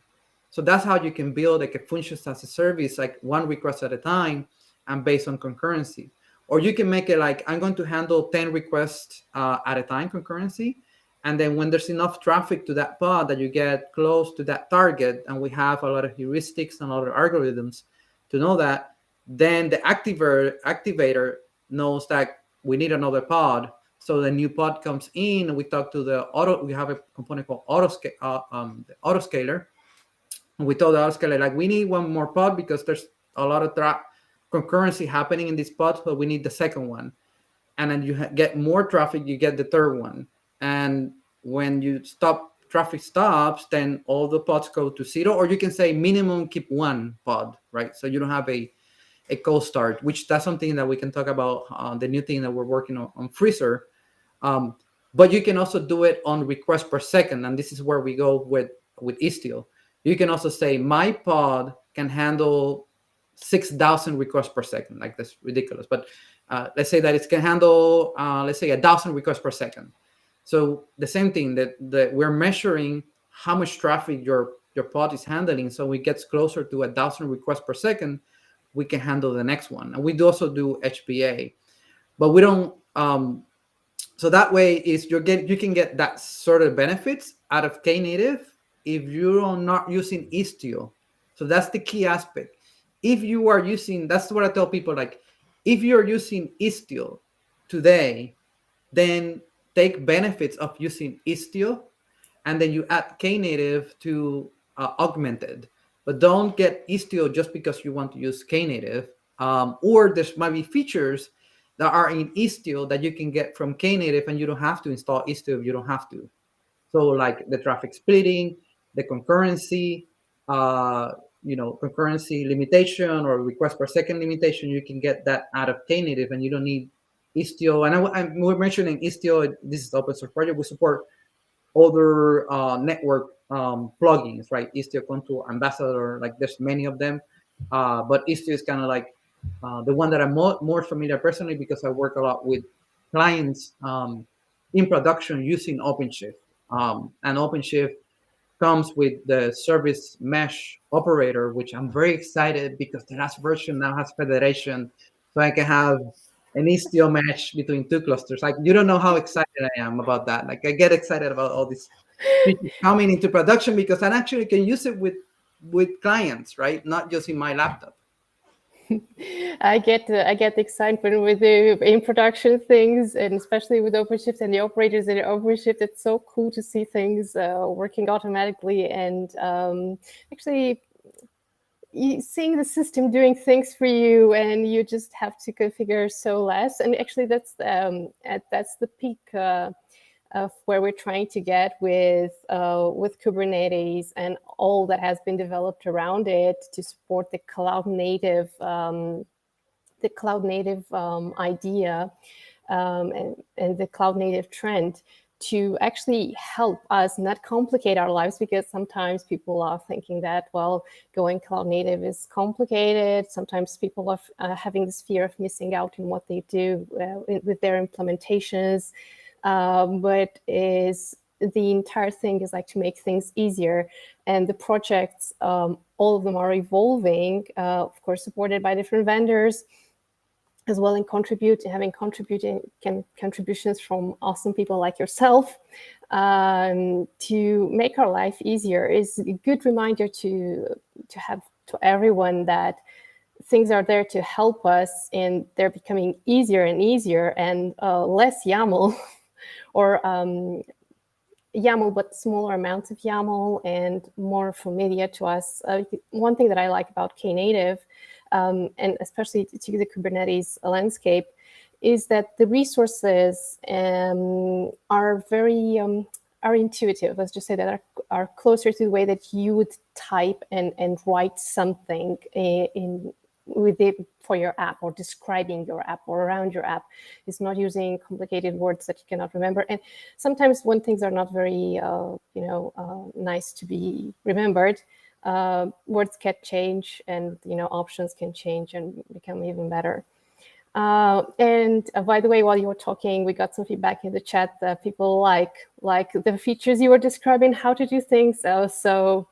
[SPEAKER 2] So that's how you can build a function as a service, 1 request at a time, and based on concurrency. Or you can make it I'm going to handle 10 requests at a time concurrency. And then when there's enough traffic to that pod that you get close to that target, and we have a lot of heuristics and a lot of algorithms to know that, then the activator knows that we need another pod. So the new pod comes in, and we talk to we have a component called the autoscaler. And we told the autoscaler, we need 1 more pod because there's a lot of concurrency happening in this pod, so we need the second one. And then you get more traffic, you get the third one. And when you stop traffic stops, then all the pods go to 0, or you can say minimum keep 1 pod, right? So you don't have a cold start, which that's something that we can talk about, the new thing that we're working on Freezer. But you can also do it on request per second, and this is where we go with Istio. You can also say my pod can handle 6,000 requests per second. Like, that's ridiculous, but let's say that it can handle let's say 1,000 requests per second. So the same thing, that we're measuring how much traffic your pod is handling. So it gets closer to 1,000 requests per second, we can handle the next one. And we do also do HPA, but we don't. So that way is you can get that sort of benefits out of Knative if you are not using Istio. So that's the key aspect. If you are using, that's what I tell people, like, if you're using Istio today, then take benefits of using Istio, and then you add Knative to augmented. But don't get Istio just because you want to use Knative. Or there might be features that are in Istio that you can get from Knative, and you don't have to install Istio if you don't have to. So like the traffic splitting, the concurrency, concurrency limitation or request per second limitation, you can get that out of Knative, and you don't need Istio. And we're mentioning Istio. This is open source project. We support other network plugins, right? Istio, Contour, Ambassador, like there's many of them. But Istio is kind of like the one that I'm more familiar personally, because I work a lot with clients in production using OpenShift. And OpenShift comes with the service mesh operator, which I'm very excited because the last version now has federation. So I can have an Istio mesh between 2 clusters. Like, you don't know how excited I am about that. Like, I get excited about all these features coming into production because I actually can use it with clients, right? Not just in my laptop.
[SPEAKER 1] I get the excitement with the in production things, and especially with OpenShift and the operators in OpenShift. It's so cool to see things working automatically, and actually seeing the system doing things for you, and you just have to configure so less. And actually, that's the peak of where we're trying to get with Kubernetes and all that has been developed around it to support the cloud native idea and the cloud native trend, to actually help us not complicate our lives, because sometimes people are thinking that, well, going cloud native is complicated. Sometimes people are having this fear of missing out in what they do with their implementations. But the entire thing is like to make things easier, and the projects, all of them are evolving, of course, supported by different vendors as well, and having contributions from awesome people like yourself to make our life easier. Is a good reminder to have to everyone that things are there to help us, and they're becoming easier and easier, and less YAML or YAML, but smaller amounts of YAML and more familiar to us. One thing that I like about Knative, and especially to the Kubernetes landscape, is that the resources are very are intuitive. Let's just say that are closer to the way that you would type and write something with it for your app, or describing your app or around your app. It's not using complicated words that you cannot remember. And sometimes when things are not very, nice to be remembered, words can change, and options can change and become even better. And by the way, while you were talking, we got some feedback in the chat that people like the features you were describing, how to do things. So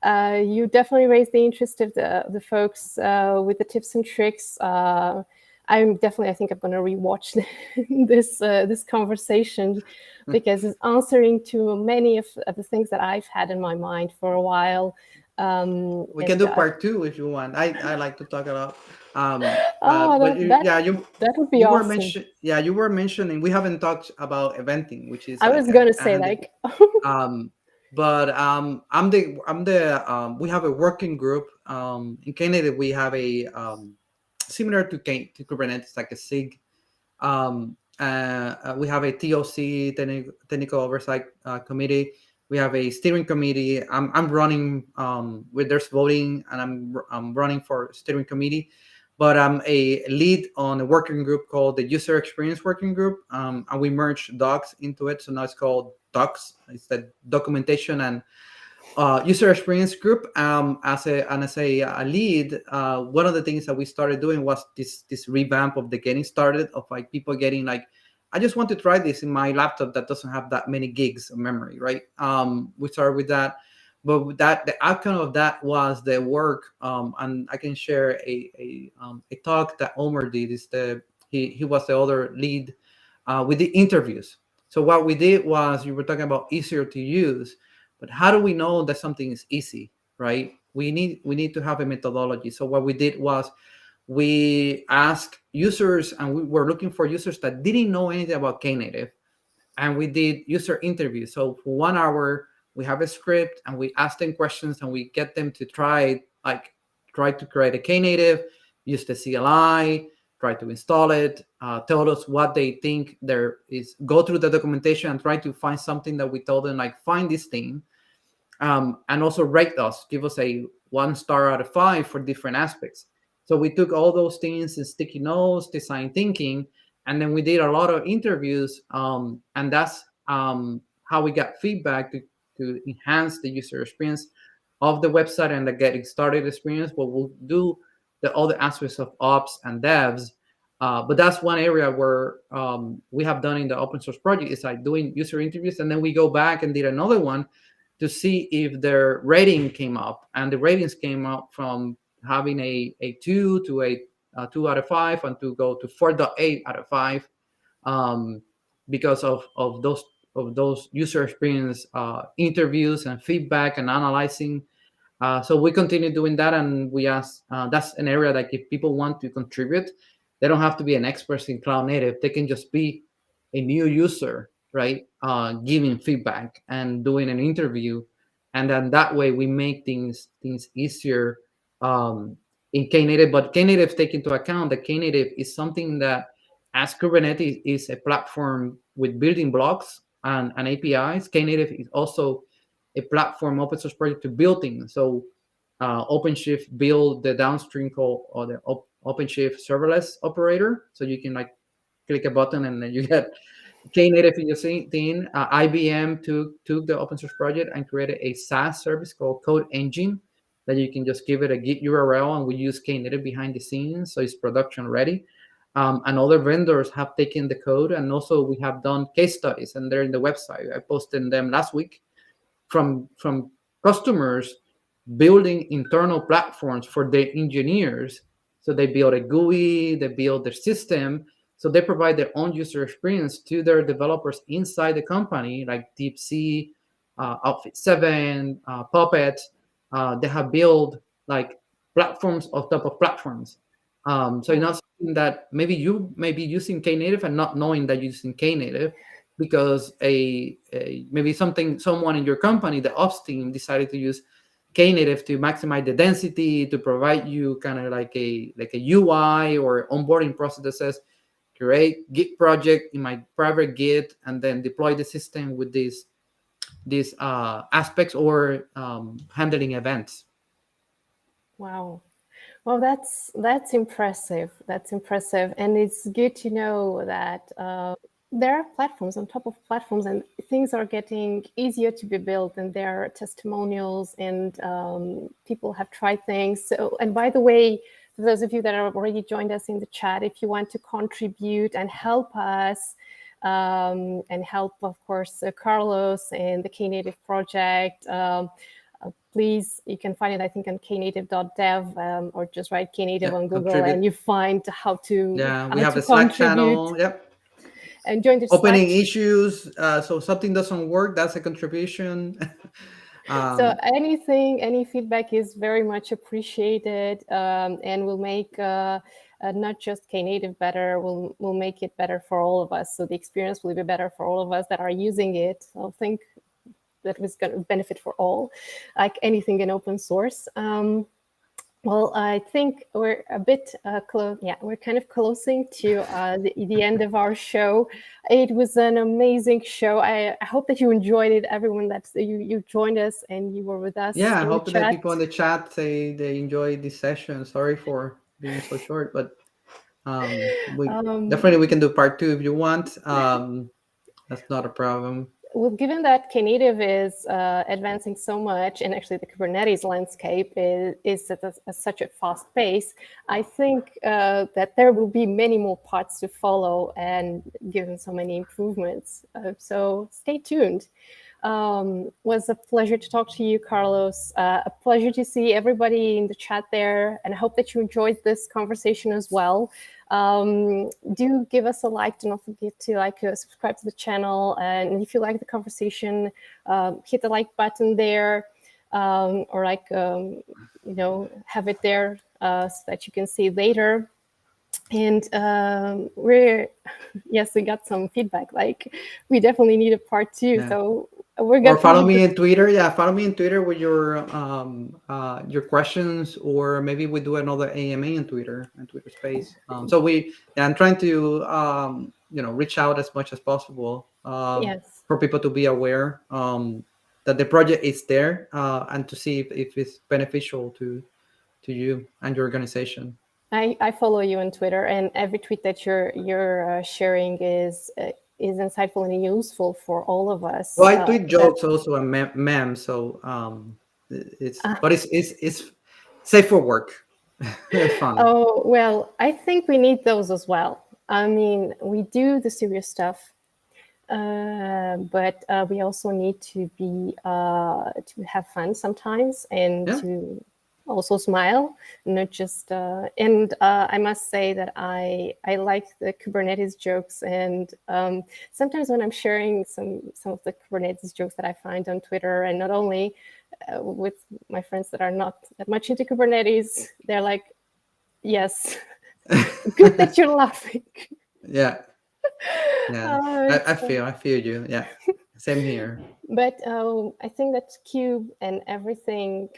[SPEAKER 1] you definitely raised the interest of the folks with the tips and tricks. I think I'm going to rewatch this conversation, because it's answering to many of the things that I've had in my mind for a while.
[SPEAKER 2] We can do part 2 if you want. I like to talk about.
[SPEAKER 1] That would be awesome.
[SPEAKER 2] You were mentioning, we haven't talked about eventing, which is.
[SPEAKER 1] I was going to say like.
[SPEAKER 2] But we have a working group in Canada. We have a similar to Kubernetes, like a SIG, We have a TOC, technical oversight committee. We have a steering committee. I'm running with there's voting, and I'm running for steering committee, but I'm a lead on a working group called the User Experience Working Group, and we merged docs into it, so now it's called docs. It's the documentation and user experience group. As a lead, one of the things that we started doing was this revamp of the getting started, of like people getting like, I just want to try this in my laptop that doesn't have that many gigs of memory, right? We started with that, but with that, the outcome of that was the work. And I can share a talk that Omer did. He was the other lead with the interviews. So what we did was, you were talking about easier to use, but how do we know that something is easy, right? We need to have a methodology. So what we did was, we asked users, and we were looking for users that didn't know anything about Knative, and we did user interviews. So for 1 hour, we have a script, and we ask them questions, and we get them to try to create a Knative, use the CLI, try to install it, tell us what they think there is, go through the documentation and try to find something that we told them, like, find this thing, and also rate us, give us a 1 star out of 5 for different aspects. So we took all those things in sticky notes, design thinking, and then we did a lot of interviews, and that's how we got feedback to enhance the user experience of the website and the getting started experience. But we'll do all the aspects of ops and devs. But that's one area where we have done in the open source project, is like doing user interviews, and then we go back and did another one to see if their rating came up, and the ratings came up from having a 2 to a 2 out of 5, and to go to 4.8 out of 5, because of those user experience interviews and feedback and analyzing. So we continue doing that, and we ask, that's an area that if people want to contribute, they don't have to be an expert in cloud native. They can just be a new user, right? Giving feedback and doing an interview, and then that way we make things easier in Knative. But Knative take into account that Knative is something that, as Kubernetes is a platform with building blocks and APIs, Knative is also a platform open source project to build things. So OpenShift build the downstream call, or the OpenShift serverless operator. So you can like click a button and then you get Knative in your thing. IBM took the open source project and created a SaaS service called Code Engine that you can just give it a Git URL, and we use Knative behind the scenes, so it's production ready. And other vendors have taken the code, and also we have done case studies, and they're in the website. I posted them last week from customers building internal platforms for their engineers. So they build a GUI, they build their system, so they provide their own user experience to their developers inside the company, like DeepC, Outfit 7, Puppet. They have built like platforms on top of platforms. So it's not something that maybe you may be using Knative and not knowing that you're using Knative, because maybe someone in your company, the ops team, decided to use Knative to maximize the density, to provide you kind of like a UI or onboarding process that says, create Git project in my private Git, and then deploy the system with these aspects, or handling events.
[SPEAKER 1] Wow. Well, that's impressive. That's impressive. And it's good to know that there are platforms on top of platforms, and things are getting easier to be built, and there are testimonials, and people have tried things. So, and by the way, for those of you that have already joined us in the chat, if you want to contribute and help us, and help, of course, Carlos and the Knative project, please, you can find it, I think, on knative.dev, or just write Knative on Google, contribute. And you find how to
[SPEAKER 2] we have a Slack channel. Yep.
[SPEAKER 1] And join the
[SPEAKER 2] opening
[SPEAKER 1] Slack.
[SPEAKER 2] Issues. So something doesn't work, that's a contribution.
[SPEAKER 1] So any feedback is very much appreciated, and will make not just Knative better, will make it better for all of us. So the experience will be better for all of us that are using it. I think that was going to benefit for all, like anything in open source. Well, I think we're a bit close. Yeah, we're kind of closing to the end of our show. It was an amazing show. I hope that you enjoyed it, everyone that you joined us and you were with us
[SPEAKER 2] Yeah, I
[SPEAKER 1] in the
[SPEAKER 2] hope that
[SPEAKER 1] chat.
[SPEAKER 2] people in the chat they enjoyed this session. Sorry for being so short, but we definitely we can do part 2 if you want. That's not a problem.
[SPEAKER 1] Well, given that Knative is advancing so much, and actually the Kubernetes landscape is at such a fast pace, I think that there will be many more parts to follow, and given so many improvements. So stay tuned. Was a pleasure to talk to you, Carlos. A pleasure to see everybody in the chat there, and I hope that you enjoyed this conversation as well. Do give us a like. Do not forget to subscribe to the channel, and if you like the conversation, hit the like button there, or have it there so that you can see later. And we got some feedback. Like, we definitely need a part 2.
[SPEAKER 2] Yeah.
[SPEAKER 1] So we're
[SPEAKER 2] Or
[SPEAKER 1] gonna
[SPEAKER 2] follow me in Twitter. Yeah, follow me in Twitter with your questions, or maybe we do another AMA in Twitter space. I'm trying to reach out as much as possible
[SPEAKER 1] Yes.
[SPEAKER 2] for people to be aware that the project is there and to see if it's beneficial to you and your organization.
[SPEAKER 1] I follow you on Twitter, and every tweet that you're sharing is insightful and useful for all of us.
[SPEAKER 2] Well, I tweet jokes also and memes, so it's safe for work. Fun.
[SPEAKER 1] Oh, well, I think we need those as well. I mean, we do the serious stuff, but we also need to to have fun sometimes, and to also smile, not just. And I must say that I like the Kubernetes jokes, and sometimes when I'm sharing some of the Kubernetes jokes that I find on Twitter, and not only with my friends that are not that much into Kubernetes, they're like, "Yes, good that you're laughing."
[SPEAKER 2] Yeah. I feel you. Yeah, same here.
[SPEAKER 1] But I think that Cube and everything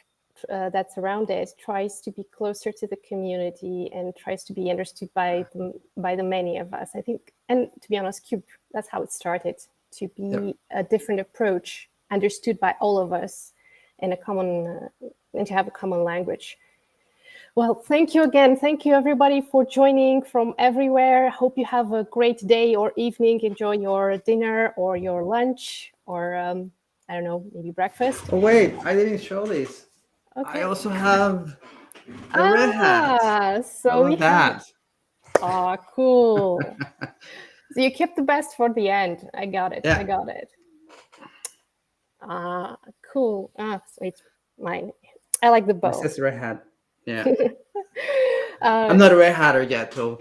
[SPEAKER 1] that's around it tries to be closer to the community and tries to be understood by the many of us. I think, and to be honest, Cube, that's how it started, to be a different approach understood by all of us in a common and to have a common language. Well, thank you again. Thank you, everybody, for joining from everywhere. Hope you have a great day or evening. Enjoy your dinner or your lunch or, I don't know, maybe breakfast.
[SPEAKER 2] Oh, wait, I didn't show this. Okay. I also have the Red Hat.
[SPEAKER 1] So
[SPEAKER 2] we have that.
[SPEAKER 1] Oh, cool. So you kept the best for the end. I got it. Yeah. I got it. Cool. So it's mine. I like the bow.
[SPEAKER 2] It says Red Hat. Yeah. I'm not a Red Hatter yet, though.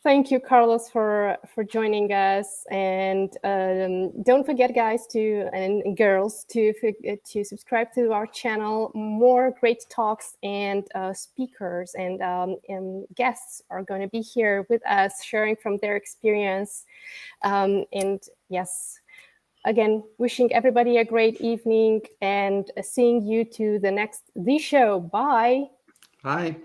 [SPEAKER 1] Thank you, Carlos, for joining us, and don't forget, guys, and girls, to subscribe to our channel. More great talks and speakers and guests are going to be here with us, sharing from their experience. And yes, again, wishing everybody a great evening and seeing you to the show. Bye.
[SPEAKER 2] Bye.